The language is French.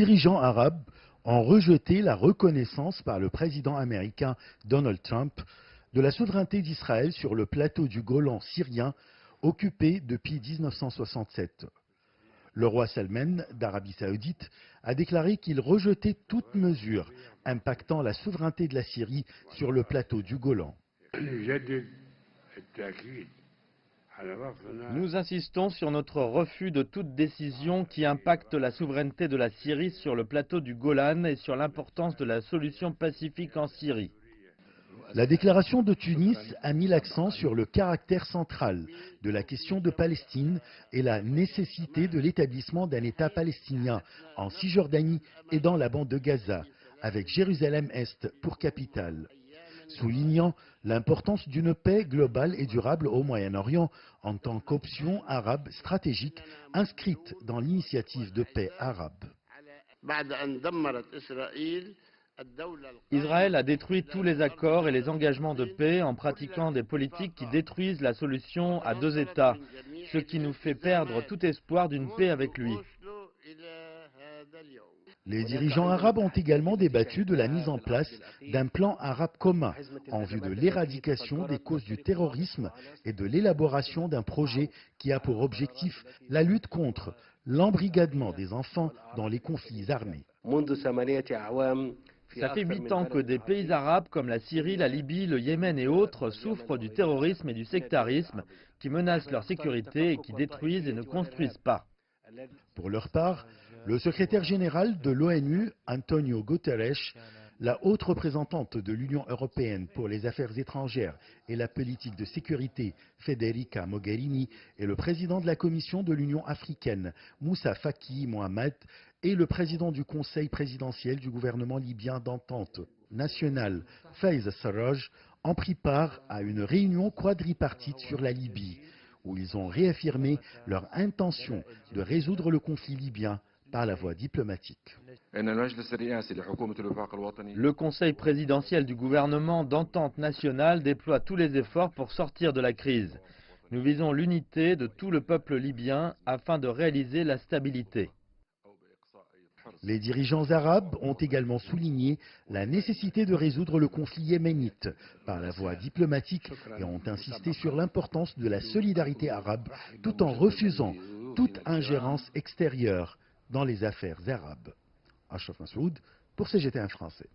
dirigeants arabes ont rejeté la reconnaissance par le président américain Donald Trump de la souveraineté d'Israël sur le plateau du Golan syrien occupé depuis 1967. Le roi Salman d'Arabie Saoudite a déclaré qu'il rejetait toute mesure impactant la souveraineté de la Syrie sur le plateau du Golan. Nous insistons sur notre refus de toute décision qui impacte la souveraineté de la Syrie sur le plateau du Golan et sur l'importance de la solution pacifique en Syrie. La déclaration de Tunis a mis l'accent sur le caractère central de la question de Palestine et la nécessité de l'établissement d'un État palestinien en Cisjordanie et dans la bande de Gaza, avec Jérusalem-Est pour capitale, soulignant l'importance d'une paix globale et durable au Moyen-Orient en tant qu'option arabe stratégique inscrite dans l'initiative de paix arabe. Israël a détruit tous les accords et les engagements de paix en pratiquant des politiques qui détruisent la solution à deux États, ce qui nous fait perdre tout espoir d'une paix avec lui. Les dirigeants arabes ont également débattu de la mise en place d'un plan arabe commun en vue de l'éradication des causes du terrorisme et de l'élaboration d'un projet qui a pour objectif la lutte contre l'embrigadement des enfants dans les conflits armés. Ça fait 8 ans que des pays arabes comme la Syrie, la Libye, le Yémen et autres souffrent du terrorisme et du sectarisme qui menacent leur sécurité et qui détruisent et ne construisent pas. Pour leur part, le secrétaire général de l'ONU, Antonio Guterres, la haute représentante de l'Union européenne pour les affaires étrangères et la politique de sécurité, Federica Mogherini, et le président de la Commission de l'Union africaine, Moussa Faki Mohamed, et le président du Conseil présidentiel du gouvernement libyen d'entente nationale, Faiz Sarraj, ont pris part à une réunion quadripartite sur la Libye, où ils ont réaffirmé leur intention de résoudre le conflit libyen par la voie diplomatique. Le Conseil présidentiel du gouvernement d'entente nationale déploie tous les efforts pour sortir de la crise. Nous visons l'unité de tout le peuple libyen afin de réaliser la stabilité. Les dirigeants arabes ont également souligné la nécessité de résoudre le conflit yéménite par la voie diplomatique et ont insisté sur l'importance de la solidarité arabe tout en refusant toute ingérence extérieure dans les affaires arabes. Ashraf Massoud pour CGT1 français.